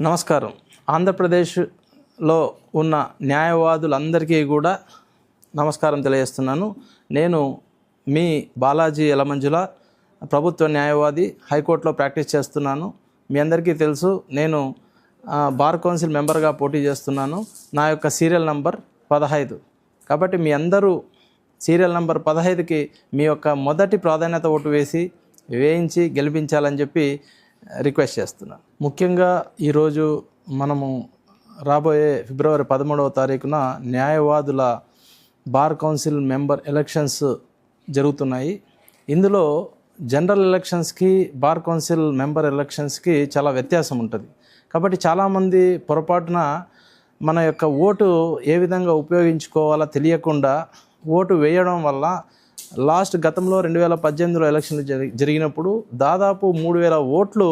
నమస్కారం. ఆంధ్రప్రదేశ్లో ఉన్న న్యాయవాదులందరికీ కూడా నమస్కారం తెలియజేస్తున్నాను. నేను మీ బాలాజీ యలమంజుల, ప్రభుత్వ న్యాయవాది, హైకోర్టులో ప్రాక్టీస్ చేస్తున్నాను. మీ అందరికీ తెలుసు, నేను బార్ కౌన్సిల్ మెంబర్గా పోటీ చేస్తున్నాను. నా యొక్క సీరియల్ నంబర్ 15. కాబట్టి మీ అందరూ సీరియల్ నంబర్ 15కి మీ యొక్క మొదటి ప్రాధాన్యత ఓటు వేయించి గెలిపించాలని చెప్పి రిక్వెస్ట్ చేస్తున్నాను. ముఖ్యంగా ఈరోజు మనము రాబోయే ఫిబ్రవరి 13వ తారీఖున న్యాయవాదుల బార్ కౌన్సిల్ మెంబర్ ఎలక్షన్స్ జరుగుతున్నాయి. ఇందులో జనరల్ ఎలక్షన్స్కి బార్ కౌన్సిల్ మెంబర్ ఎలక్షన్స్కి చాలా వ్యత్యాసం ఉంటుంది. కాబట్టి చాలామంది పొరపాటున మన యొక్క ఓటు ఏ విధంగా ఉపయోగించుకోవాలో తెలియకుండా ఓటు వేయడం వల్ల గతంలో 2018లో ఎలక్షన్లు జరిగినప్పుడు దాదాపు 3000 ఓట్లు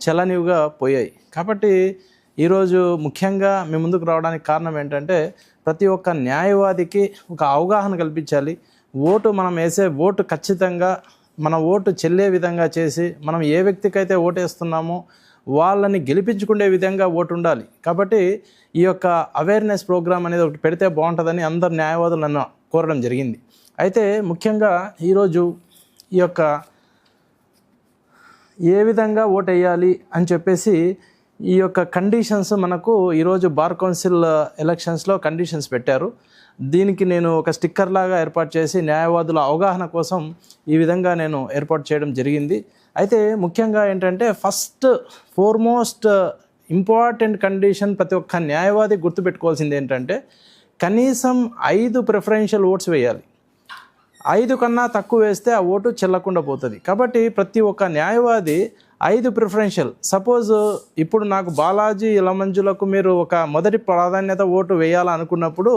చెల్లనివిగా పోయాయి. కాబట్టి ఈరోజు ముఖ్యంగా మీ ముందుకు రావడానికి కారణం ఏంటంటే, ప్రతి ఒక్క న్యాయవాదికి ఒక అవగాహన కల్పించాలి. మనం వేసే ఓటు ఖచ్చితంగా మన ఓటు చెల్లే విధంగా చేసి, మనం ఏ వ్యక్తికైతే ఓటేస్తున్నామో వాళ్ళని గెలిపించుకునే విధంగా ఓటు ఉండాలి. కాబట్టి ఈ యొక్క అవేర్నెస్ ప్రోగ్రామ్ అనేది ఒకటి పెడితే బాగుంటుందని అందరు న్యాయవాదులు నన్ను కోరడం జరిగింది. అయితే ముఖ్యంగా ఈరోజు ఈ యొక్క ఏ విధంగా ఓటు వేయాలి అని చెప్పేసి ఈ యొక్క కండిషన్స్ మనకు ఈరోజు బార్ కౌన్సిల్ ఎలక్షన్స్లో కండిషన్స్ పెట్టారు. దీనికి నేను ఒక స్టిక్కర్ లాగా ఏర్పాటు చేసి న్యాయవాదుల అవగాహన కోసం ఈ విధంగా నేను ఏర్పాటు చేయడం జరిగింది. అయితే ముఖ్యంగా ఏంటంటే, ఫోర్మోస్ట్ ఇంపార్టెంట్ కండిషన్ ప్రతి ఒక్క న్యాయవాది గుర్తుపెట్టుకోవాల్సింది ఏంటంటే, కనీసం 5 ప్రిఫరెన్షియల్ ఓట్స్ వేయాలి. 5 కన్నా తక్కువ వేస్తే ఆ ఓటు చెల్లకుండా పోతుంది. కాబట్టి ప్రతి ఒక్క న్యాయవాది 5 ప్రిఫరెన్షియల్, సపోజ్ ఇప్పుడు నాకు బాలాజీ యలమంజులకు మీరు ఒక మొదటి ప్రాధాన్యత ఓటు వేయాలనుకున్నప్పుడు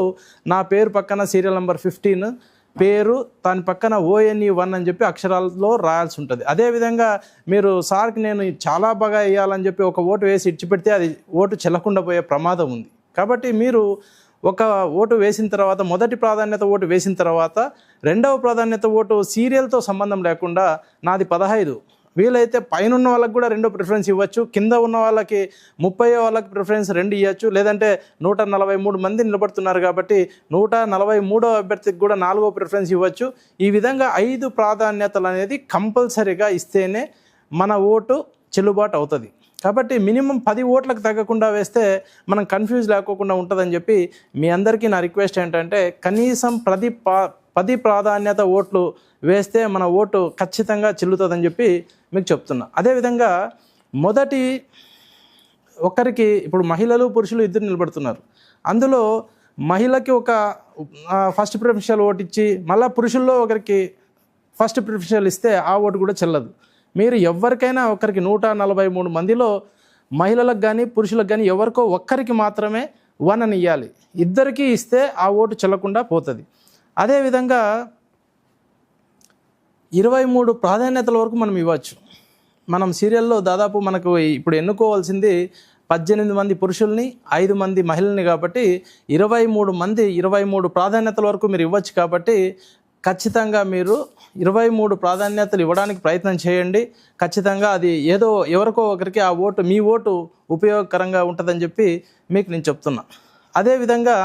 నా పేరు పక్కన సీరియల్ నెంబర్ 15 పేరు, దాని పక్కన ONE1 అని చెప్పి అక్షరాల్లో రాయాల్సి ఉంటుంది. అదేవిధంగా మీరు సార్కి నేను చాలా బాగా వేయాలని చెప్పి ఒక ఓటు వేసి ఇచ్చిపెడితే అది ఓటు చెల్లకుండా పోయే ప్రమాదం ఉంది. కాబట్టి మీరు ఒక ఓటు వేసిన తర్వాత, మొదటి ప్రాధాన్యత ఓటు వేసిన తర్వాత రెండవ ప్రాధాన్యత ఓటు సీరియల్తో సంబంధం లేకుండా నాది 15, వీలైతే పైన ఉన్న వాళ్ళకి కూడా 2 ప్రిఫరెన్స్ ఇవ్వచ్చు, కింద ఉన్న వాళ్ళకి 30 వాళ్ళకి ప్రిఫరెన్స్ 2 ఇవ్వచ్చు, లేదంటే 143 మంది నిలబడుతున్నారు కాబట్టి 143వ అభ్యర్థికి కూడా 4వ ప్రిఫరెన్స్ ఇవ్వచ్చు. ఈ విధంగా 5 ప్రాధాన్యతలు అనేది కంపల్సరీగా ఇస్తేనే మన ఓటు చెల్లుబాటు అవుతుంది. కాబట్టి మినిమం 10 ఓట్లకు తగ్గకుండా వేస్తే మనం కన్ఫ్యూజ్ లేకోకుండా ఉంటుందని చెప్పి మీ అందరికీ నా రిక్వెస్ట్ ఏంటంటే, కనీసం 10 ప్రాధాన్యత ఓట్లు వేస్తే మన ఓటు ఖచ్చితంగా చెల్లుతుందని చెప్పి మీకు చెప్తున్నా. అదేవిధంగా మొదటి ఒక్కరికి ఇప్పుడు మహిళలు పురుషులు ఇద్దరు నిలబడుతున్నారు. అందులో మహిళకి ఒక ఫస్ట్ ప్రిఫరెన్షియల్ ఓటు ఇచ్చి మళ్ళీ పురుషుల్లో ఒకరికి ఫస్ట్ ప్రిఫరెన్షియల్ ఇస్తే ఆ ఓటు కూడా చెల్లదు. మీరు ఎవరికైనా ఒకరికి 143 మందిలో మహిళలకు కానీ పురుషులకు కానీ ఎవరికో ఒక్కరికి మాత్రమే 1 అని ఇవ్వాలి. ఇద్దరికి ఇస్తే ఆ ఓటు చెల్లకుండా పోతుంది. అదేవిధంగా 23 ప్రాధాన్యతల వరకు మనం ఇవ్వచ్చు. మనం సీరియల్లో దాదాపు మనకు ఇప్పుడు ఎన్నుకోవాల్సింది 18 మంది పురుషుల్ని, 5 మంది మహిళల్ని. కాబట్టి 23 ప్రాధాన్యతల వరకు మీరు ఇవ్వచ్చు. కాబట్టి ఖచ్చితంగా మీరు 23 ప్రాధాన్యతలు ఇవ్వడానికి ప్రయత్నం చేయండి. ఖచ్చితంగా అది ఏదో ఎవరికో ఒకరికి ఆ ఓటు, మీ ఓటు ఉపయోగకరంగా ఉంటుందని చెప్పి మీకు నేను చెప్తున్నా. అదేవిధంగా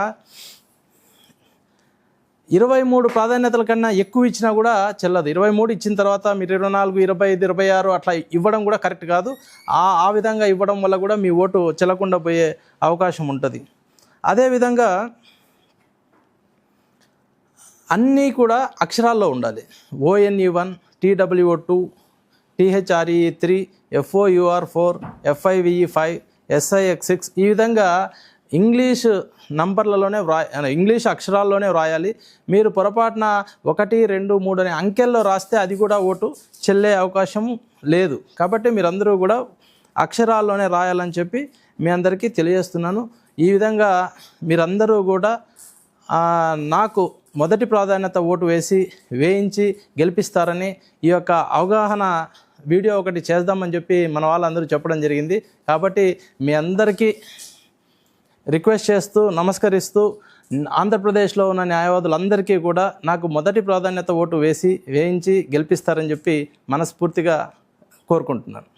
23 ప్రాధాన్యతల కన్నా ఎక్కువ ఇచ్చినా కూడా చెల్లదు. 23 ఇచ్చిన తర్వాత మీరు 24, 25, 26 అట్లా ఇవ్వడం కూడా కరెక్ట్ కాదు. ఆ విధంగా ఇవ్వడం వల్ల కూడా మీ ఓటు చెల్లకుండా పోయే అవకాశం ఉంటుంది. అదేవిధంగా అన్నీ కూడా అక్షరాల్లో ఉండాలి. ONE1, TWO2, THRE3, FOUR4, FIVE5, SIX6 ఈ విధంగా ఇంగ్లీష్ నంబర్లలోనే ఇంగ్లీష్ అక్షరాల్లోనే వ్రాయాలి. మీరు పొరపాటున 1, 2, 3 అనే అంకెల్లో రాస్తే అది కూడా ఓటు చెల్లే అవకాశం లేదు. కాబట్టి మీరందరూ కూడా అక్షరాల్లోనే రాయాలని చెప్పి మీ అందరికీ తెలియజేస్తున్నాను. ఈ విధంగా మీరందరూ కూడా నాకు మొదటి ప్రాధాన్యత ఓటు వేయించి గెలిపిస్తారని ఈ యొక్క అవగాహన వీడియో ఒకటి చేద్దామని చెప్పి మన వాళ్ళందరూ చెప్పడం జరిగింది. కాబట్టి మీ అందరికీ రిక్వెస్ట్ చేస్తూ, నమస్కరిస్తూ, ఆంధ్రప్రదేశ్లో ఉన్న న్యాయవాదులందరికీ కూడా నాకు మొదటి ప్రాధాన్యత ఓటు వేయించి గెలిపిస్తారని చెప్పి మనస్ఫూర్తిగా కోరుకుంటున్నాను.